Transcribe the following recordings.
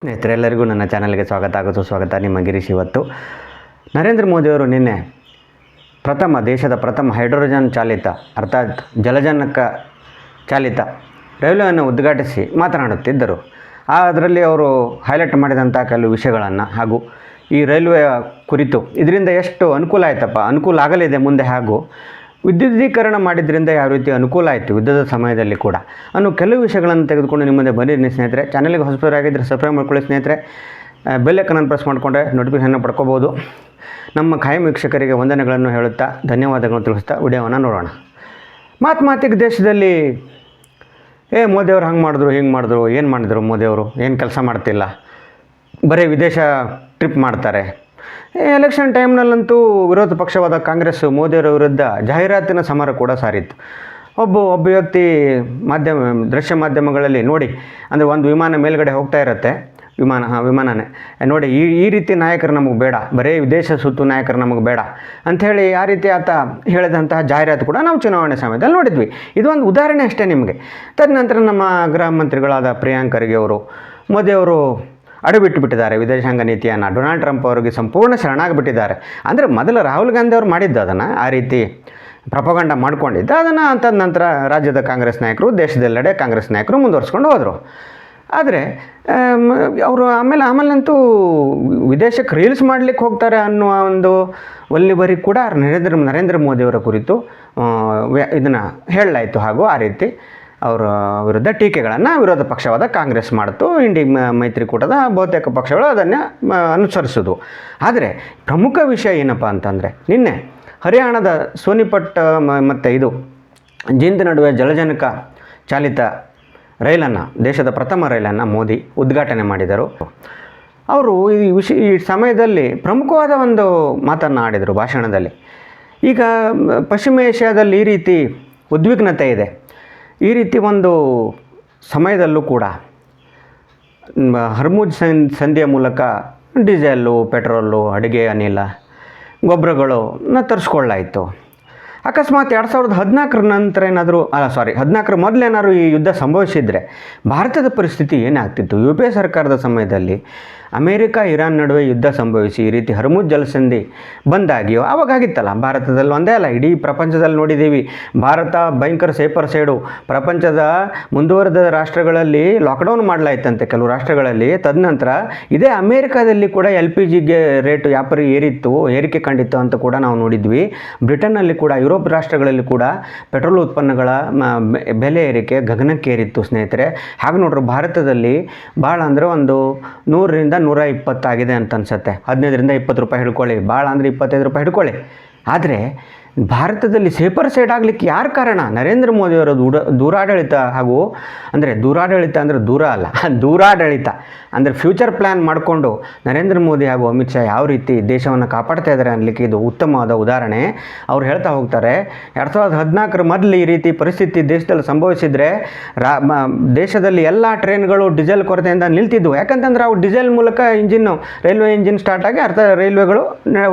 ಸ್ನೇಹಿತರೆಲ್ಲರಿಗೂ ನನ್ನ ಚಾನಲ್ಗೆ ಸ್ವಾಗತ. ನಿಮ್ಮ ಗಿರೀಶ್. ಇವತ್ತು ನರೇಂದ್ರ ಮೋದಿಯವರು ನಿನ್ನೆ ದೇಶದ ಪ್ರಥಮ ಹೈಡ್ರೋಜನ್ ಚಾಲಿತ ಅರ್ಥಾತ್ ಜಲಜನಕ ಚಾಲಿತ ರೈಲ್ವೆಯನ್ನು ಉದ್ಘಾಟಿಸಿ ಮಾತನಾಡುತ್ತಿದ್ದರು. ಅದರಲ್ಲಿ ಅವರು ಹೈಲೈಟ್ ಮಾಡಿದಂಥ ಕೆಲವು ವಿಷಯಗಳನ್ನು ಹಾಗೂ ಈ ರೈಲ್ವೆಯ ಕುರಿತು ಇದರಿಂದ ಎಷ್ಟು ಅನುಕೂಲ ಆಗಲಿದೆ ಮುಂದೆ, ಹಾಗೂ ವಿದ್ಯುದೀಕರಣ ಮಾಡಿದ್ರಿಂದ ಯಾವ ರೀತಿ ಅನುಕೂಲ ಆಯಿತು ಯುದ್ಧದ ಸಮಯದಲ್ಲಿ ಕೂಡ ಅನ್ನೋ ಕೆಲವು ವಿಷಯಗಳನ್ನು ತೆಗೆದುಕೊಂಡು ನಿಮ್ಮ ಮುಂದೆ ಬಂದಿದ್ದೀನಿ ಸ್ನೇಹಿತರೆ. ಚಾನಲ್ಗೆ ಹೊಸಬರಾಗಿದ್ದರೆ ಸಬ್ಸ್ಕ್ರೈಬ್ ಮಾಡ್ಕೊಳ್ಳಿ ಸ್ನೇಹಿತರೆ. ಬೆಲ್ ಐಕಾನ್ ಪ್ರೆಸ್ ಮಾಡಿಕೊಂಡ್ರೆ ನೋಟಿಫಿಕೇಷನ್ ಪಡ್ಕೋಬೋದು. ನಮ್ಮ ಖಾಯಂ ವೀಕ್ಷಕರಿಗೆ ವಂದನೆಗಳನ್ನು ಹೇಳುತ್ತಾ ಧನ್ಯವಾದಗಳನ್ನು ತಿಳಿಸ್ತಾ ವಿಡಿಯೋವನ್ನು ನೋಡೋಣ. ಮಾತಿಗೆ ದೇಶದಲ್ಲಿ ಮೋದಿಯವರು ಹಂಗೆ ಮಾಡಿದ್ರು ಹಿಂಗೆ ಮಾಡಿದ್ರು, ಏನು ಮಾಡಿದ್ರು ಮೋದಿಯವರು, ಏನು ಕೆಲಸ ಮಾಡ್ತಿಲ್ಲ, ಬರೀ ವಿದೇಶ ಟ್ರಿಪ್ ಮಾಡ್ತಾರೆ. ಎಲೆಕ್ಷನ್ ಟೈಮ್ನಲ್ಲಂತೂ ವಿರೋಧ ಪಕ್ಷವಾದ ಕಾಂಗ್ರೆಸ್ ಮೋದಿಯವರ ವಿರುದ್ಧ ಜಾಹೀರಾತಿನ ಸಮರ ಕೂಡ ಸಾರಿತ್ತು. ಒಬ್ಬ ವ್ಯಕ್ತಿ ದೃಶ್ಯ ಮಾಧ್ಯಮಗಳಲ್ಲಿ ನೋಡಿ, ಅಂದರೆ ಒಂದು ವಿಮಾನ ಮೇಲ್ಗಡೆ ಹೋಗ್ತಾ ಇರುತ್ತೆ, ವಿಮಾನನೇ ನೋಡಿ, ಈ ರೀತಿ ನಾಯಕರು ನಮಗೆ ಬೇಡ, ಬರೀ ವಿದೇಶ ಸುತ್ತು ನಾಯಕರು ನಮಗೆ ಬೇಡ ಅಂಥೇಳಿ ಆ ರೀತಿ ಆತ ಹೇಳಿದಂತಹ ಜಾಹೀರಾತು ಕೂಡ ನಾವು ಚುನಾವಣೆ ಸಮಯದಲ್ಲಿ ನೋಡಿದ್ವಿ. ಇದೊಂದು ಉದಾಹರಣೆ ಅಷ್ಟೇ ನಿಮಗೆ. ತದನಂತರ ನಮ್ಮ ಗೃಹ ಮಂತ್ರಿಗಳಾದ ಪ್ರಿಯಾಂಕ್ ಖರ್ಗೆ ಅವರು ಮೋದಿಯವರು ಬಿಟ್ಟಿದ್ದಾರೆ ವಿದೇಶಾಂಗ ನೀತಿಯನ್ನು. ಡೊನಾಲ್ಡ್ ಟ್ರಂಪ್ ಅವರಿಗೆ ಸಂಪೂರ್ಣ ಶರಣಾಗಿಬಿಟ್ಟಿದ್ದಾರೆ. ಅಂದರೆ ಮೊದಲು ರಾಹುಲ್ ಗಾಂಧಿ ಅವರು ಮಾಡಿದ್ದು ಅದನ್ನು, ಆ ರೀತಿ ಪ್ರಪಗಂಡ ಮಾಡ್ಕೊಂಡಿದ್ದು ಅದನ್ನು. ನಂತರ ರಾಜ್ಯದ ಕಾಂಗ್ರೆಸ್ ನಾಯಕರು, ದೇಶದೆಲ್ಲೆಡೆ ಕಾಂಗ್ರೆಸ್ ನಾಯಕರು ಮುಂದುವರಿಸ್ಕೊಂಡು ಹೋದರು. ಆದರೆ ಅವರು ಆಮೇಲಂತೂ ವಿದೇಶಕ್ಕೆ ರೀಲ್ಸ್ ಮಾಡಲಿಕ್ಕೆ ಹೋಗ್ತಾರೆ ಅನ್ನುವ ಒಂದು ಒಲ್ಲಿಬರಿ ಕೂಡ ನರೇಂದ್ರ ಮೋದಿಯವರ ಕುರಿತು ಇದನ್ನು ಹೇಳಲಾಯಿತು. ಹಾಗೂ ಆ ರೀತಿ ಅವರ ವಿರುದ್ಧ ಟೀಕೆಗಳನ್ನು ವಿರೋಧ ಪಕ್ಷವಾದ ಕಾಂಗ್ರೆಸ್ ಮಾಡಿತು. ಮೈತ್ರಿಕೂಟದ ಬಹುತೇಕ ಪಕ್ಷಗಳು ಅದನ್ನು ಅನುಸರಿಸೋದು. ಆದರೆ ಪ್ರಮುಖ ವಿಷಯ ಏನಪ್ಪ ಅಂತಂದರೆ, ನಿನ್ನೆ ಹರಿಯಾಣದ ಸೋನಿಪಟ್ ಮತ್ತು ಜಿಂದ್ ನಡುವೆ ಜಲಜನಕ ಚಾಲಿತ ರೈಲನ್ನು, ದೇಶದ ಪ್ರಥಮ ರೈಲನ್ನು ಮೋದಿ ಉದ್ಘಾಟನೆ ಮಾಡಿದರು. ಅವರು ಈ ಸಮಯದಲ್ಲಿ ಪ್ರಮುಖವಾದ ಒಂದು ಮಾತನ್ನು ಆಡಿದರು ಭಾಷಣದಲ್ಲಿ. ಈಗ ಪಶ್ಚಿಮ ಏಷ್ಯಾದಲ್ಲಿ ಈ ರೀತಿ ಉದ್ವಿಗ್ನತೆ ಇದೆ. ಈ ರೀತಿ ಒಂದು ಸಮಯದಲ್ಲೂ ಕೂಡ ಹರ್ಮುಜ್ ಸಂಧಿಯ ಮೂಲಕ ಡೀಸೆಲ್ಲು, ಪೆಟ್ರೋಲು, ಅಡುಗೆ ಅನಿಲ, ಗೊಬ್ಬರಗಳನ್ನ ತರಿಸ್ಕೊಳ್ಳಾಯಿತು. ಅಕಸ್ಮಾತ್ 2014 ನಂತರ 14 ಮೊದಲೇನಾದ್ರು ಈ ಯುದ್ಧ ಸಂಭವಿಸಿದರೆ ಭಾರತದ ಪರಿಸ್ಥಿತಿ ಏನಾಗ್ತಿತ್ತು? UPA ಸರ್ಕಾರದ ಸಮಯದಲ್ಲಿ ಅಮೇರಿಕ ಇರಾನ್ ನಡುವೆ ಯುದ್ಧ ಸಂಭವಿಸಿ ಈ ರೀತಿ ಹರ್ಮುಜ್ ಜಲಸಂಧಿ ಬಂದಾಗಿಯೋ ಆವಾಗಿತ್ತಲ್ಲ. ಭಾರತದಲ್ಲಿ ಒಂದೇ ಅಲ್ಲ, ಇಡೀ ಪ್ರಪಂಚದಲ್ಲಿ ನೋಡಿದ್ದೀವಿ. ಭಾರತ ಭಯಂಕರ ಸೇಫರ್ ಸೈಡು. ಪ್ರಪಂಚದ ಮುಂದುವರೆದ ರಾಷ್ಟ್ರಗಳಲ್ಲಿ ಲಾಕ್ಡೌನ್ ಮಾಡಲಾಯ್ತಂತೆ ಕೆಲವು ರಾಷ್ಟ್ರಗಳಲ್ಲಿ. ತದನಂತರ ಇದೇ ಅಮೇರಿಕಾದಲ್ಲಿ ಕೂಡ LPGಗೆ ರೇಟು ಏರಿಕೆ ಕಂಡಿತ್ತು ಅಂತ ಕೂಡ ನಾವು ನೋಡಿದ್ವಿ. ಬ್ರಿಟನ್ನಲ್ಲಿ ಕೂಡ, ಯುರೋಪ್ ರಾಷ್ಟ್ರಗಳಲ್ಲಿ ಕೂಡ ಪೆಟ್ರೋಲ್ ಉತ್ಪನ್ನಗಳ ಬೆಲೆ ಏರಿಕೆ ಗಗನಕ್ಕೇರಿತ್ತು ಸ್ನೇಹಿತರೆ. ಹಾಗೆ ನೋಡ್ರಿ, ಭಾರತದಲ್ಲಿ ಭಾಳ ಅಂದರೆ ಒಂದು 100ರಿಂದ 120 ಆಗಿದೆ ಅಂತ ಅನ್ಸುತ್ತೆ. 15ರಿಂದ 20 ರೂಪಾಯಿ ಹಿಡ್ಕೊಳ್ಳಿ, ಭಾಳ ಅಂದರೆ 25 ರೂಪಾಯಿ ಹಿಡ್ಕೊಳ್ಳಿ. ಆದರೆ ಭಾರತದಲ್ಲಿ ಸೇಫರ್ ಸೈಡ್ ಆಗಲಿಕ್ಕೆ ಯಾರು ಕಾರಣ? ನರೇಂದ್ರ ಮೋದಿಯವರ ದೂರಾಡಳಿತ. ಹಾಗೂ ಅಂದರೆ ದೂರಾಡಳಿತ ಅಂದರೆ ದೂರ ಅಲ್ಲ, ದೂರಾಡಳಿತ ಅಂದರೆ ಫ್ಯೂಚರ್ ಪ್ಲ್ಯಾನ್ ಮಾಡಿಕೊಂಡು ನರೇಂದ್ರ ಮೋದಿ ಹಾಗೂ ಅಮಿತ್ ಶಾ ಯಾವ ರೀತಿ ದೇಶವನ್ನು ಕಾಪಾಡ್ತಾ ಇದ್ದಾರೆ ಅನ್ನಲಿಕ್ಕೆ ಇದು ಉತ್ತಮವಾದ ಉದಾಹರಣೆ. ಅವ್ರು ಹೇಳ್ತಾ ಹೋಗ್ತಾರೆ, 2014 ಮೊದಲು ಈ ರೀತಿ ಪರಿಸ್ಥಿತಿ ದೇಶದಲ್ಲಿ ಸಂಭವಿಸಿದರೆ ದೇಶದಲ್ಲಿ ಎಲ್ಲ ಟ್ರೈನ್ಗಳು ಡೀಸೆಲ್ ಕೊರತೆಯಿಂದ ನಿಲ್ತಿದ್ವು. ಯಾಕಂತಂದ್ರೆ ಅವು ಡೀಸೆಲ್ ಮೂಲಕ ರೈಲ್ವೆ ಇಂಜಿನ್ ಸ್ಟಾರ್ಟ್ ಆಗಿ ರೈಲ್ವೆಗಳು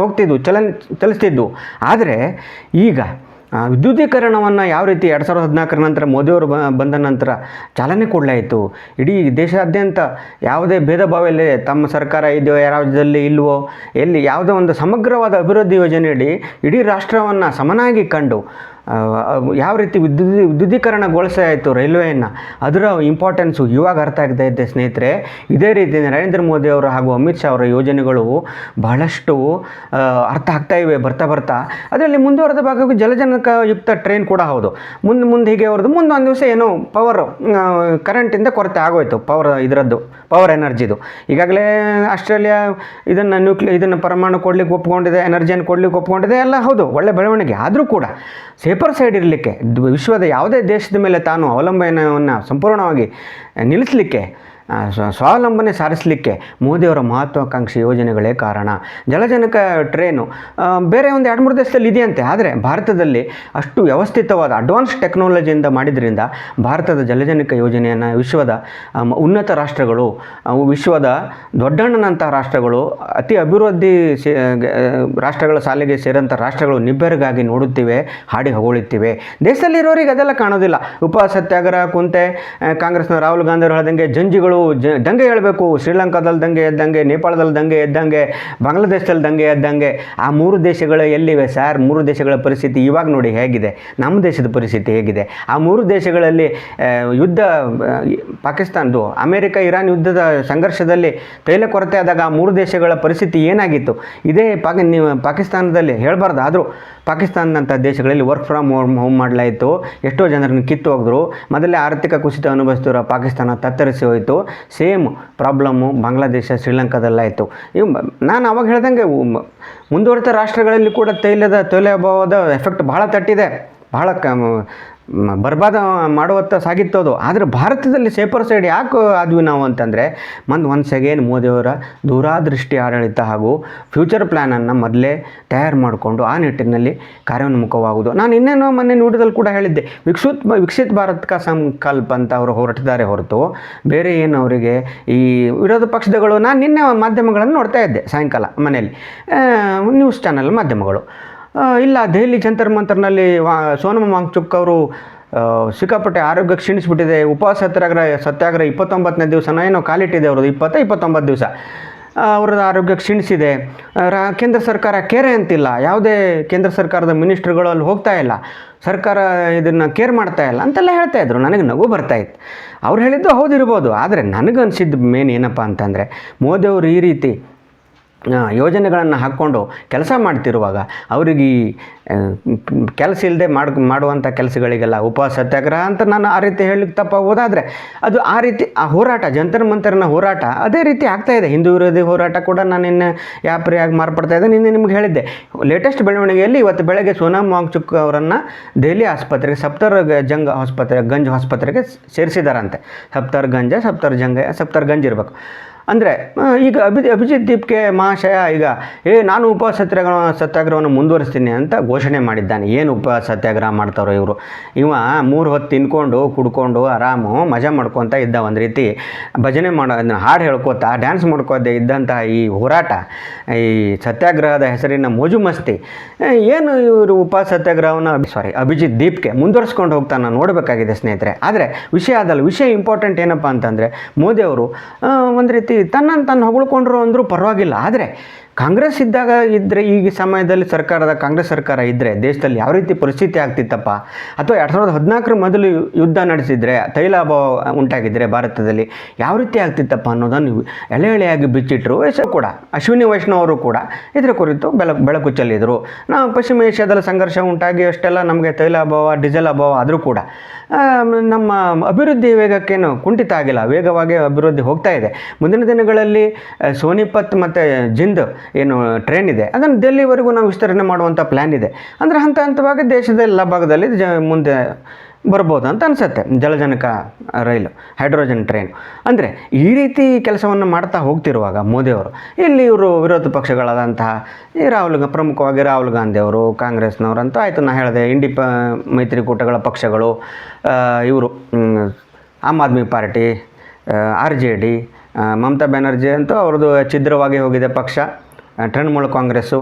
ಹೋಗ್ತಿದ್ವು, ಚಲಿಸ್ತಿದ್ವು. ಆದರೆ ಈಗ ವಿದ್ಯುದೀಕರಣವನ್ನು ಯಾವ ರೀತಿ 2014 ನಂತರ ಮೋದಿಯವರು ಬಂದ ನಂತರ ಚಾಲನೆ ಕೊಡಲಾಯಿತು. ಇಡೀ ದೇಶಾದ್ಯಂತ ಯಾವುದೇ ಭೇದ ಭಾವ ಇಲ್ಲದೆ ತಮ್ಮ ಸರ್ಕಾರ ಇದೆಯೋ ಯಾವ ರಾಜ್ಯದಲ್ಲಿ ಇಲ್ವೋ, ಎಲ್ಲಿ ಯಾವುದೋ ಒಂದು ಸಮಗ್ರವಾದ ಅಭಿವೃದ್ಧಿ ಯೋಜನೆಯಡಿ ಇಡೀ ರಾಷ್ಟ್ರವನ್ನು ಸಮನಾಗಿ ಕಂಡು ಯಾವ ರೀತಿ ವಿದ್ಯುದೀಕರಣಗೊಳಿಸಾಯಿತು ರೈಲ್ವೆಯನ್ನು, ಅದರ ಇಂಪಾರ್ಟೆನ್ಸು ಇವಾಗ ಅರ್ಥ ಆಗ್ತಾ ಇದೆ ಸ್ನೇಹಿತರೆ. ಇದೇ ರೀತಿ ನರೇಂದ್ರ ಮೋದಿಯವರು ಹಾಗೂ ಅಮಿತ್ ಶಾ ಅವರ ಯೋಜನೆಗಳು ಬಹಳಷ್ಟು ಅರ್ಥ ಆಗ್ತಾ ಇವೆ ಬರ್ತಾ. ಅದರಲ್ಲಿ ಮುಂದುವರೆದ ಭಾಗಕ್ಕೆ ಜಲಜನಕ ಯುಕ್ತ ಟ್ರೈನ್ ಕೂಡ ಹೌದು. ಮುಂದೆ ಹೀಗೆ ಅವ್ರದ್ದು ಮುಂದೊಂದು ದಿವಸ ಏನೋ ಕರೆಂಟಿಂದ ಕೊರತೆ ಆಗೋಯ್ತು, ಪವರ್ ಎನರ್ಜಿದು. ಈಗಾಗಲೇ ಆಸ್ಟ್ರೇಲಿಯಾ ಇದನ್ನು ಪರಮಾಣು ಕೊಡ್ಲಿಕ್ಕೆ ಒಪ್ಕೊಂಡಿದೆ, ಎನರ್ಜಿಯನ್ನು ಕೊಡ್ಲಿಕ್ಕೆ ಒಪ್ಕೊಂಡಿದೆ, ಎಲ್ಲ ಹೌದು, ಒಳ್ಳೆ ಬೆಳವಣಿಗೆ. ಆದರೂ ಕೂಡ ಸೇಫರ್ ಸೈಡ್ ಇರಲಿಕ್ಕೆ, ವಿಶ್ವದ ಯಾವುದೇ ದೇಶದ ಮೇಲೆ ತಾನು ಅವಲಂಬನೆಯನ್ನು ಸಂಪೂರ್ಣವಾಗಿ ನಿಲ್ಲಿಸಲಿಕ್ಕೆ, ಸ್ವಾವಲಂಬನೆ ಸಾರಿಸಲಿಕ್ಕೆ ಮೋದಿಯವರ ಮಹತ್ವಾಕಾಂಕ್ಷಿ ಯೋಜನೆಗಳೇ ಕಾರಣ. ಜಲಜನಕ ಟ್ರೈನು ಬೇರೆ ಒಂದು 2-3 ದೇಶದಲ್ಲಿ ಇದೆಯಂತೆ, ಆದರೆ ಭಾರತದಲ್ಲಿ ಅಷ್ಟು ವ್ಯವಸ್ಥಿತವಾದ ಅಡ್ವಾನ್ಸ್ ಟೆಕ್ನಾಲಜಿಯಿಂದ ಮಾಡಿದ್ರಿಂದ ಭಾರತದ ಜಲಜನಕ ಯೋಜನೆಯನ್ನು ವಿಶ್ವದ ಉನ್ನತ ರಾಷ್ಟ್ರಗಳು, ವಿಶ್ವದ ದೊಡ್ಡಣ್ಣನಂಥ ರಾಷ್ಟ್ರಗಳು, ಅತಿ ಅಭಿವೃದ್ಧಿ ರಾಷ್ಟ್ರಗಳ ಸಾಲಿಗೆ ಸೇರಿದಂಥ ರಾಷ್ಟ್ರಗಳು ನಿಬ್ಬೆರಗಾಗಿ ನೋಡುತ್ತಿವೆ, ಹಾಡಿ ಹೊಗಳುತ್ತಿವೆ. ದೇಶದಲ್ಲಿರೋರಿಗೆ ಅದೆಲ್ಲ ಕಾಣೋದಿಲ್ಲ. ಉಪ ಸತ್ಯಾಗ್ರಹ ಕುಂತೆ ಕಾಂಗ್ರೆಸ್ನ ರಾಹುಲ್ ಗಾಂಧಿ ಅವರು ಹೇಳ್ದಂಗೆ ಜಂಜಿಗಳು ದೇಶಗಳು ದಂಗೆ ಹೇಳಬೇಕು. ಶ್ರೀಲಂಕಾದಲ್ಲಿ ದಂಗೆ ಎದ್ದಂಗೆ, ನೇಪಾಳದಲ್ಲಿ ದಂಗೆ ಎದ್ದಂಗೆ, ಬಾಂಗ್ಲಾದೇಶದಲ್ಲಿ ದಂಗೆ ಎದ್ದಂಗೆ. ಆ 3 ದೇಶಗಳು ಎಲ್ಲಿವೆ ಸರ್? 3 ದೇಶಗಳ ಪರಿಸ್ಥಿತಿ ಇವಾಗ ನೋಡಿ ಹೇಗಿದೆ, ನಮ್ಮ ದೇಶದ ಪರಿಸ್ಥಿತಿ ಹೇಗಿದೆ. ಆ 3 ದೇಶಗಳಲ್ಲಿ ಯುದ್ಧ, ಪಾಕಿಸ್ತಾನದ್ದು ಅಮೇರಿಕ ಇರಾನ್ ಯುದ್ಧದ ಸಂಘರ್ಷದಲ್ಲಿ ತೈಲ ಕೊರತೆ ಆದಾಗ ಆ 3 ದೇಶಗಳ ಪರಿಸ್ಥಿತಿ ಏನಾಗಿತ್ತು? ಇದೇ ನೀವು ಪಾಕಿಸ್ತಾನದಲ್ಲಿ ಹೇಳಬಾರ್ದು, ಆದರೂ ಪಾಕಿಸ್ತಾನದಂಥ ದೇಶಗಳಲ್ಲಿ ವರ್ಕ್ ಫ್ರಮ್ ಹೋಮ್ ಮಾಡಲಾಯಿತು. ಎಷ್ಟೋ ಜನರನ್ನು ಕಿತ್ತು ಹೋಗಿದ್ರು. ಮೊದಲೇ ಆರ್ಥಿಕ ಕುಸಿತ ಅನುಭವಿಸ್ತಿರೋ ಪಾಕಿಸ್ತಾನ ತತ್ತರಿಸಿ ಹೋಯಿತು. ಸೇಮ್ ಪ್ರಾಬ್ಲಮ್ಮು ಬಾಂಗ್ಲಾದೇಶ, ಶ್ರೀಲಂಕಾದಲ್ಲಾಯಿತು. ಇವು ನಾನು ಅವಾಗ ಹೇಳ್ದಂಗೆ ಮುಂದುವರಿದ ರಾಷ್ಟ್ರಗಳಲ್ಲಿ ಕೂಡ ತೈಲಾಭಾವದ ಎಫೆಕ್ಟ್ ಭಾಳ ತಟ್ಟಿದೆ, ಭಾಳ ಬರ್ಬಾದ ಮಾಡುವತ್ತ ಸಾಗಿತ್ತೋದು. ಆದರೆ ಭಾರತದಲ್ಲಿ ಸೇಫರ್ ಸೈಡ್ ಯಾಕೆ ಆದ್ವಿ ನಾವು ಅಂತಂದರೆ, ಒನ್ಸ್ ಅಗೇನ್ ಮೋದಿಯವರ ದೂರದೃಷ್ಟಿ ಆಡಳಿತ ಹಾಗೂ ಫ್ಯೂಚರ್ ಪ್ಲ್ಯಾನನ್ನು ಮೊದಲೇ ತಯಾರು ಮಾಡಿಕೊಂಡು ಆ ನಿಟ್ಟಿನಲ್ಲಿ ಕಾರ್ಯೋನ್ಮುಖವಾಗುವುದು. ನಾನು ಇನ್ನೇನೋ ಮೊನ್ನೆ ನುಡಿದಲ್ಲಿ ಕೂಡ ಹೇಳಿದ್ದೆ, ವಿಕಸಿತ್ ಭಾರತ್ ಕಾ ಸಂಕಲ್ಪ ಅಂತ ಅವರು ಹೊರಟಿದ್ದಾರೆ ಹೊರತು ಬೇರೆ ಏನು ಅವರಿಗೆ ಈ ವಿರೋಧ ಪಕ್ಷದಗಳು. ನಾನು ನಿನ್ನೆ ಮಾಧ್ಯಮಗಳನ್ನು ನೋಡ್ತಾ ಇದ್ದೆ ಸಾಯಂಕಾಲ ಮನೆಯಲ್ಲಿ, ನ್ಯೂಸ್ ಚಾನಲ್ ಮಾಧ್ಯಮಗಳು. ಇಲ್ಲ, ದೆಹಲಿ ಜಂತರ್ ಮಂತರ್ನಲ್ಲಿ ಸೋನಮ್ ವಾಂಗ್ಚುಕ್ ಅವರು ಸಿಕ್ಕಾಪಟ್ಟೆ ಆರೋಗ್ಯ ಕ್ಷೀಣಿಸಿಬಿಟ್ಟಿದೆ, ಉಪವಾಸ ಸತ್ಯಾಗ್ರಹ 29ನೇ ದಿವಸನ ಏನೋ ಕಾಲಿಟ್ಟಿದೆ ಅವ್ರದ್ದು, 29 ದಿವಸ ಅವ್ರದ್ದು ಆರೋಗ್ಯ ಕ್ಷೀಣಿಸಿದೆ. ಕೇಂದ್ರ ಸರ್ಕಾರ ಕೇರೆ ಅಂತಿಲ್ಲ, ಯಾವುದೇ ಕೇಂದ್ರ ಸರ್ಕಾರದ ಮಿನಿಸ್ಟ್ರುಗಳು ಅಲ್ಲಿ ಹೋಗ್ತಾ ಇಲ್ಲ, ಸರ್ಕಾರ ಇದನ್ನು ಕೇರ್ ಮಾಡ್ತಾ ಇಲ್ಲ ಅಂತೆಲ್ಲ ಹೇಳ್ತಾಯಿದ್ರು. ನನಗೆ ನಗು ಬರ್ತಾಯಿತ್ತು. ಅವ್ರು ಹೇಳಿದ್ದು ಹೌದಿರ್ಬೋದು, ಆದರೆ ನನಗನ್ಸಿದ್ದು ಮೇನ್ ಏನಪ್ಪ ಅಂತಂದರೆ, ಮೋದಿಯವರು ಈ ರೀತಿ ಯೋಜನೆಗಳನ್ನು ಹಾಕ್ಕೊಂಡು ಕೆಲಸ ಮಾಡ್ತಿರುವಾಗ ಅವರಿಗೆ ಕೆಲಸ ಇಲ್ಲದೆ ಮಾಡುವಂಥ ಕೆಲಸಗಳಿಗೆಲ್ಲ ಉಪವಾಸ ಸತ್ಯಾಗ್ರಹ ಅಂತ ನಾನು ಆ ರೀತಿ ಹೇಳಲಿಕ್ಕೆ ತಪ್ಪಾಗೋದಾದರೆ, ಅದು ಆ ರೀತಿ ಆ ಹೋರಾಟ, ಜಂತರ್ ಮಂತರ್ನ ಹೋರಾಟ ಅದೇ ರೀತಿ ಆಗ್ತಾಯಿದೆ. ಹಿಂದೂ ವಿರೋಧಿ ಹೋರಾಟ ಕೂಡ ನಾನು ನಿನ್ನೆ ವ್ಯಾಪಾರಿಯಾಗಿ ಮಾರ್ಪಡ್ತಾ ಇದೆ. ನಿನ್ನೆ ನಿಮ್ಗೆ ಹೇಳಿದ್ದೆ, ಲೇಟೆಸ್ಟ್ ಬೆಳವಣಿಗೆಯಲ್ಲಿ ಇವತ್ತು ಬೆಳಗ್ಗೆ ಸೋನಮ್ ವಾಂಗ್ಚುಕ್ ಅವರನ್ನು ದೆಹಲಿ ಆಸ್ಪತ್ರೆಗೆ ಗಂಜ್ ಆಸ್ಪತ್ರೆಗೆ ಸೇರಿಸಿದಾರಂತೆ. ಸಫ್ತರ್ಗಂಜ್ ಇರಬೇಕು. ಅಂದರೆ ಈಗ ಅಭಿಜಿತ್ ದೀಪ್ಗೆ ಮಹಾಶಯ ಈಗ ನಾನು ಉಪವಾಸ ಸತ್ಯಾಗ್ರಹವನ್ನು ಮುಂದುವರಿಸ್ತೀನಿ ಅಂತ ಘೋಷಣೆ ಮಾಡಿದ್ದಾನೆ. ಏನು ಉಪವಾಸ ಸತ್ಯಾಗ್ರಹ ಮಾಡ್ತಾರೋ ಇವರು? 3 ಹೊತ್ತು ತಿನ್ಕೊಂಡು ಕುಡ್ಕೊಂಡು ಆರಾಮು ಮಜಾ ಮಾಡ್ಕೊತ ಇದ್ದ, ಒಂದು ರೀತಿ ಭಜನೆ ಹಾಡು ಹೇಳ್ಕೊತಾ ಡ್ಯಾನ್ಸ್ ಮಾಡ್ಕೋದೇ ಇದ್ದಂತಹ ಈ ಹೋರಾಟ, ಈ ಸತ್ಯಾಗ್ರಹದ ಹೆಸರಿನ ಮೋಜು ಮಸ್ತಿ, ಏನು ಇವರು ಉಪವಾಸ ಸತ್ಯಾಗ್ರಹವನ್ನು ಅಭಿಜಿತ್ ದೀಪ್ಗೆ ಮುಂದುವರಿಸ್ಕೊಂಡು ಹೋಗ್ತಾನೆ ನೋಡಬೇಕಾಗಿದೆ ಸ್ನೇಹಿತರೆ. ಆದರೆ ವಿಷಯ ಇಂಪಾರ್ಟೆಂಟ್ ಏನಪ್ಪ ಅಂತಂದರೆ, ಮೋದಿಯವರು ಒಂದು ರೀತಿ ತನ್ನನ್ನು ಹೊಗಳ್ಕೊಂಡ್ರು ಅಂದರೂ ಪರವಾಗಿಲ್ಲ. ಆದರೆ ಕಾಂಗ್ರೆಸ್ ಇದ್ದರೆ ಈಗ ಸಮಯದಲ್ಲಿ ಕಾಂಗ್ರೆಸ್ ಸರ್ಕಾರ ಇದ್ದರೆ ದೇಶದಲ್ಲಿ ಯಾವ ರೀತಿ ಪರಿಸ್ಥಿತಿ ಆಗ್ತಿತ್ತಪ್ಪ, ಅಥವಾ 2014 ಮೊದಲು ಯುದ್ಧ ನಡೆಸಿದರೆ, ತೈಲ ಅಭಾವ ಉಂಟಾಗಿದ್ದರೆ ಭಾರತದಲ್ಲಿ ಯಾವ ರೀತಿ ಆಗ್ತಿತ್ತಪ್ಪ ಅನ್ನೋದನ್ನು ಎಳೆಯಾಗಿ ಬಿಚ್ಚಿಟ್ಟರು. ಕೂಡ ಅಶ್ವಿನಿ ವೈಷ್ಣವ್ ಅವರು ಕೂಡ ಇದರ ಕುರಿತು ಬೆಳಕು ಚೆಲ್ಲಿದರು. ನಾವು ಪಶ್ಚಿಮ ಏಷ್ಯಾದಲ್ಲಿ ಸಂಘರ್ಷ ಉಂಟಾಗಿ ಅಷ್ಟೆಲ್ಲ ನಮಗೆ ತೈಲ ಅಭಾವ, ಡೀಸೆಲ್ ಅಭಾವ ಆದರೂ ಕೂಡ ನಮ್ಮ ಅಭಿವೃದ್ಧಿ ವೇಗಕ್ಕೇನು ಕುಂಠಿತ ಆಗಿಲ್ಲ, ವೇಗವಾಗಿ ಅಭಿವೃದ್ಧಿ ಹೋಗ್ತಾ ಇದೆ. ಮುಂದಿನ ದಿನಗಳಲ್ಲಿ ಸೋನಿಪತ್ ಮತ್ತು ಜಿಂದ್ ಏನು ಟ್ರೈನ್ ಇದೆ, ಅದನ್ನು ಡೆಲ್ಲಿವರೆಗೂ ನಾವು ವಿಸ್ತರಣೆ ಮಾಡುವಂಥ ಪ್ಲ್ಯಾನ್ ಇದೆ. ಅಂದರೆ ಹಂತವಾಗಿ ದೇಶದ ಎಲ್ಲ ಭಾಗದಲ್ಲಿ ಮುಂದೆ ಬರ್ಬೋದು ಅಂತ ಅನಿಸುತ್ತೆ. ಜಲಜನಕ ರೈಲು, ಹೈಡ್ರೋಜನ್ ಟ್ರೈನ್. ಅಂದರೆ ಈ ರೀತಿ ಕೆಲಸವನ್ನು ಮಾಡ್ತಾ ಹೋಗ್ತಿರುವಾಗ ಮೋದಿಯವರು ಇಲ್ಲಿ ಇವರು ವಿರೋಧ ಪಕ್ಷಗಳಾದಂತಹ ಪ್ರಮುಖವಾಗಿ ರಾಹುಲ್ ಗಾಂಧಿ ಅವರು, ಕಾಂಗ್ರೆಸ್ನವರಂತೂ ಆಯಿತು, ನಾನು ಹೇಳಿದೆ ಮೈತ್ರಿಕೂಟಗಳ ಪಕ್ಷಗಳು, ಇವರು ಆಮ್ ಆದ್ಮಿ ಪಾರ್ಟಿ, RJD, ಮಮತಾ ಬ್ಯಾನರ್ಜಿ ಅಂತೂ ಅವ್ರದ್ದು ಛಿದ್ರವಾಗಿ ಹೋಗಿದೆ ಪಕ್ಷ, ತೃಣಮೂಲ ಕಾಂಗ್ರೆಸ್ಸು,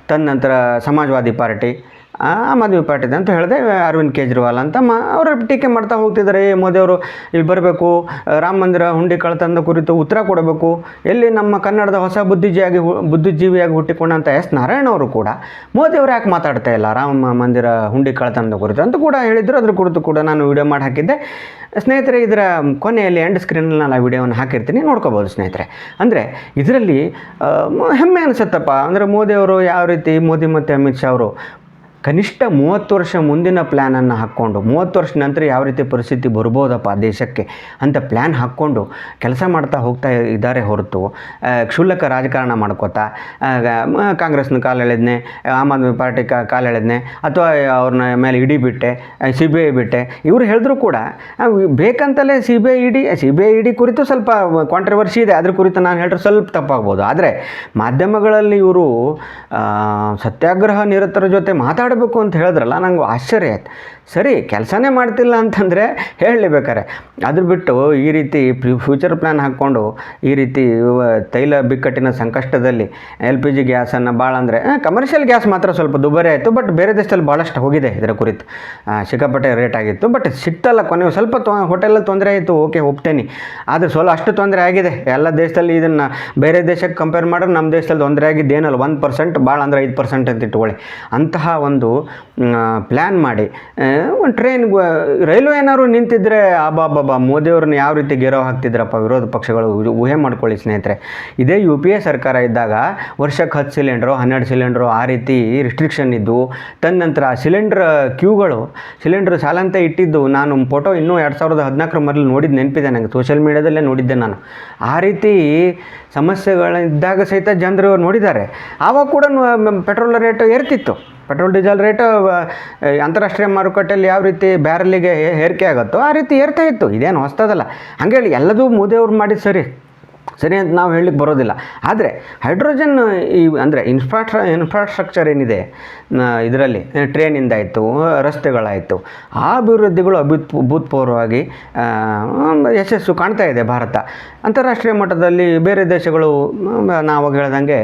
ತದನಂತರ ಸಮಾಜವಾದಿ ಪಾರ್ಟಿ, ಆಮ್ ಆದ್ಮಿ ಪಾರ್ಟಿ ಅಂತ ಹೇಳಿದೆ ಅರವಿಂದ್ ಕೇಜ್ರಿವಾಲ್ ಅಂತ ಅವರು ಟೀಕೆ ಮಾಡ್ತಾ ಹೋಗ್ತಿದ್ದಾರೆ. ಮೋದಿಯವರು ಇಲ್ಲಿ ಬರಬೇಕು, ರಾಮ ಮಂದಿರ ಹುಂಡಿ ಕಳ್ಳತನದ ಕುರಿತು ಉತ್ತರ ಕೊಡಬೇಕು, ಎಲ್ಲಿ ನಮ್ಮ ಕನ್ನಡದ ಹೊಸ ಬುದ್ಧಿಜೀವಿಯಾಗಿ ಹುಟ್ಟಿಕೊಂಡಂಥ S. ನಾರಾಯಣ ಅವರು ಕೂಡ ಮೋದಿಯವರು ಯಾಕೆ ಮಾತಾಡ್ತಾ ಇಲ್ಲ ರಾಮ ಮಂದಿರ ಹುಂಡಿ ಕಳ್ಳತನದ ಕುರಿತು ಅಂತ ಕೂಡ ಹೇಳಿದರು. ಅದ್ರ ಕುರಿತು ಕೂಡ ನಾನು ವಿಡಿಯೋ ಮಾಡಿ ಹಾಕಿದ್ದೆ ಸ್ನೇಹಿತರೆ. ಇದರ ಕೊನೆಯಲ್ಲಿ ಎಂಡ್ ಸ್ಕ್ರೀನಲ್ಲಿ ನಾನು ಆ ವಿಡಿಯೋವನ್ನು ಹಾಕಿರ್ತೀನಿ, ನೋಡ್ಕೋಬೋದು ಸ್ನೇಹಿತರೆ. ಅಂದರೆ ಇದರಲ್ಲಿ ಹೆಮ್ಮೆ ಅನಿಸುತ್ತಪ್ಪ. ಅಂದರೆ ಮೋದಿಯವರು ಯಾವ ರೀತಿ, ಮೋದಿ ಮತ್ತು ಅಮಿತ್ ಶಾ ಅವರು ಕನಿಷ್ಠ 30 ವರ್ಷ ಮುಂದಿನ ಪ್ಲ್ಯಾನನ್ನು ಹಾಕ್ಕೊಂಡು, 30 ವರ್ಷ ನಂತರ ಯಾವ ರೀತಿ ಪರಿಸ್ಥಿತಿ ಬರ್ಬೋದಪ್ಪ ದೇಶಕ್ಕೆ ಅಂತ ಪ್ಲ್ಯಾನ್ ಹಾಕ್ಕೊಂಡು ಕೆಲಸ ಮಾಡ್ತಾ ಹೋಗ್ತಾ ಇದ್ದಾರೆ ಹೊರತು ಕ್ಷುಲ್ಲಕ ರಾಜಕಾರಣ ಮಾಡ್ಕೋತಾ ಕಾಂಗ್ರೆಸ್ನ ಕಾಲೆಳೆದನೆ, ಆಮ್ ಆದ್ಮಿ ಪಾರ್ಟಿ ಕಾಲೆಳೆದನೆ, ಅಥವಾ ಅವ್ರನ್ನ ಮೇಲೆ ಇಡಿ ಬಿಟ್ಟೆ, CBI ಬಿಟ್ಟೆ, ಇವರು ಹೇಳಿದ್ರು ಕೂಡ ಬೇಕಂತಲೇ CBI ಇಡಿ ಕುರಿತು ಸ್ವಲ್ಪ ಕಾಂಟ್ರವರ್ಸಿ ಇದೆ. ಅದ್ರ ಕುರಿತು ನಾನು ಹೇಳಿದ್ರೆ ಸ್ವಲ್ಪ ತಪ್ಪಾಗ್ಬೋದು. ಆದರೆ ಮಾಧ್ಯಮಗಳಲ್ಲಿ ಇವರು ಸತ್ಯಾಗ್ರಹ ನಿರತರ ಜೊತೆ ಮಾತಾಡಬೇಕು ಅಂತ ಹೇಳಿದ್ರಲ್ಲ, ನಂಗೆ ಆಶ್ಚರ್ಯ ಆಯ್ತು. ಸರಿ ಕೆಲಸನೇ ಮಾಡ್ತಿಲ್ಲ ಅಂತಂದರೆ ಹೇಳಲೇಬೇಕಾರೆ. ಅದ್ರ ಬಿಟ್ಟು ಈ ರೀತಿ ಫ್ಯೂಚರ್ ಪ್ಲ್ಯಾನ್ ಹಾಕ್ಕೊಂಡು ಈ ರೀತಿ ತೈಲ ಬಿಕ್ಕಟ್ಟಿನ ಸಂಕಷ್ಟದಲ್ಲಿ LPG ಗ್ಯಾಸನ್ನು ಭಾಳ ಅಂದರೆ ಕಮರ್ಷಿಯಲ್ ಗ್ಯಾಸ್ ಮಾತ್ರ ಸ್ವಲ್ಪ ದುಬಾರಿ ಆಯಿತು, ಬಟ್ ಬೇರೆ ದೇಶದಲ್ಲಿ ಭಾಳಷ್ಟು ಹೋಗಿದೆ ಇದರ ಕುರಿತು, ಸಿಕ್ಕಾಪಟ್ಟೆ ರೇಟ್ ಆಗಿತ್ತು. ಬಟ್ ಸಿಕ್ತಲ್ಲ ಕೊನೆಗೆ ಸ್ವಲ್ಪ ಹೋಟೆಲಲ್ಲಿ ತೊಂದರೆ ಆಯಿತು, ಓಕೆ ಒಪ್ತೇನೆ. ಆದರೆ ಅಷ್ಟು ತೊಂದರೆ ಆಗಿದೆ ಎಲ್ಲ ದೇಶದಲ್ಲಿ. ಇದನ್ನು ಬೇರೆ ದೇಶಕ್ಕೆ ಕಂಪೇರ್ ಮಾಡಿದ್ರೆ ನಮ್ಮ ದೇಶದಲ್ಲಿ ತೊಂದರೆ ಆಗಿದ್ದು ಏನಲ್ಲ, 1%, ಭಾಳ ಅಂದರೆ 5% ಅಂತ ಇಟ್ಕೊಳ್ಳಿ. ಅಂತಹ ಒಂದು ಪ್ಲ್ಯಾನ್ ಮಾಡಿ ಒಂದು ರೈಲ್ವೆ ಏನಾದ್ರು ನಿಂತಿದ್ದರೆ ಅಬ್ಬಾಬ್ಬಾ ಮೋದಿಯವ್ರನ್ನ ಯಾವ ರೀತಿ ಗೆರವು ಹಾಕ್ತಿದ್ರಪ್ಪ ವಿರೋಧ ಪಕ್ಷಗಳು, ಊಹೆ ಮಾಡ್ಕೊಳ್ಳಿ ಸ್ನೇಹಿತರೆ. ಇದೇ UPA ಸರ್ಕಾರ ಇದ್ದಾಗ ವರ್ಷಕ್ಕೆ 10 ಸಿಲಿಂಡ್ರು 12 ಸಿಲಿಂಡ್ರು ಆ ರೀತಿ ರಿಸ್ಟ್ರಿಕ್ಷನ್ ಇದ್ದು, ತದನಂತರ ಸಿಲಿಂಡ್ರ್ ಸಾಲಂತ ಇಟ್ಟಿದ್ದು ನಾನು ಫೋಟೋ ಇನ್ನೂ 2014 ಮೊದಲು ನೋಡಿದ್ದು ನೆನಪಿದೆ ನನಗೆ, ಸೋಷಿಯಲ್ ಮೀಡ್ಯಾದಲ್ಲೇ ನೋಡಿದ್ದೆ ನಾನು. ಆ ರೀತಿ ಸಮಸ್ಯೆಗಳಿದ್ದಾಗ ಸಹಿತ ಜನರು ನೋಡಿದ್ದಾರೆ. ಆವಾಗ ಕೂಡ ಪೆಟ್ರೋಲ್ ರೇಟ್ ಏರ್ತಿತ್ತು, ಪೆಟ್ರೋಲ್ ಡೀಸೆಲ್ ರೇಟ್ ಅಂತಾರಾಷ್ಟ್ರೀಯ ಮಾರುಕಟ್ಟೆಯಲ್ಲಿ ಯಾವ ರೀತಿ ಬ್ಯಾರಲಿಗೆ ಏರಿಕೆ ಆಗುತ್ತೋ ಆ ರೀತಿ ಏರ್ತಾ ಇತ್ತು. ಇದೇನು ಹೊಸ್ತದಲ್ಲ. ಹಂಗೇಳಿ ಎಲ್ಲದೂ ಮೋದಿಯವ್ರು ಮಾಡಿದ್ದು ಸರಿ ಅಂತ ನಾವು ಹೇಳಲಿಕ್ಕೆ ಬರೋದಿಲ್ಲ. ಆದರೆ ಹೈಡ್ರೋಜನ್ ಅಂದರೆ ಇನ್ಫ್ರಾಸ್ಟ್ರಕ್ಚರ್ ಏನಿದೆ ಇದರಲ್ಲಿ, ಟ್ರೈನಿಂದಾಯಿತು, ರಸ್ತೆಗಳಾಯಿತು, ಆ ಅಭಿವೃದ್ಧಿಗಳು ಅಭೂತಪೂರ್ವವಾಗಿ ಯಶಸ್ಸು ಕಾಣ್ತಾ ಇದೆ ಭಾರತ. ಅಂತಾರಾಷ್ಟ್ರೀಯ ಮಟ್ಟದಲ್ಲಿ ಬೇರೆ ದೇಶಗಳು ನಾವು ಹೇಳ್ದಂಗೆ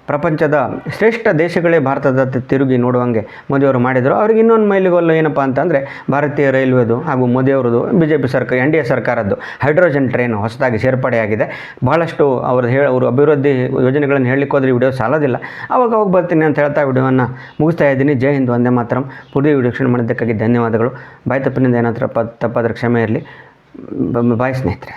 ಪ್ರಪಂಚದ ಶ್ರೇಷ್ಠ ದೇಶಗಳೇ ಭಾರತದ ತಿರುಗಿ ನೋಡುವಂಗೆ ಮೋದಿಯವರು ಮಾಡಿದರು. ಅವ್ರಿಗೆ ಇನ್ನೊಂದು ಮೈಲಿಗಲ್ಲು ಏನಪ್ಪ ಅಂತಂದರೆ ಭಾರತೀಯ ರೈಲ್ವೆದು ಹಾಗೂ ಮೋದಿಯವರದು BJP ಸರ್ಕಾರ NDA ಸರ್ಕಾರದ್ದು ಹೈಡ್ರೋಜನ್ ಟ್ರೈನು ಹೊಸದಾಗಿ ಸೇರ್ಪಡೆಯಾಗಿದೆ. ಭಾಳಷ್ಟು ಅವರು ಅಭಿವೃದ್ಧಿ ಯೋಜನೆಗಳನ್ನು ಹೇಳಲಿಕ್ಕೆ ಹೋದರೆ ವಿಡಿಯೋ ಸಾಲೋದಿಲ್ಲ. ಅವಾಗ ಬರ್ತೀನಿ ಅಂತ ಹೇಳ್ತಾ ವಿಡಿಯೋವನ್ನು ಮುಗಿಸ್ತಾ ಇದ್ದೀನಿ. ಜೈ ಹಿಂದ್, ವಂದೇ ಮಾತರಂ. ಪುದಿಯ ವೀಕ್ಷಣೆ ಮಾಡಿದ್ದಕ್ಕಾಗಿ ಧನ್ಯವಾದಗಳು. ಬಾಯ್ ತಪ್ಪಿನಿಂದ ಏನಾದರೂ ತಪ್ಪಾದರೆ ಕ್ಷಮೆ ಇರಲಿ. ಬಾಯ್ ಸ್ನೇಹಿತರೆ.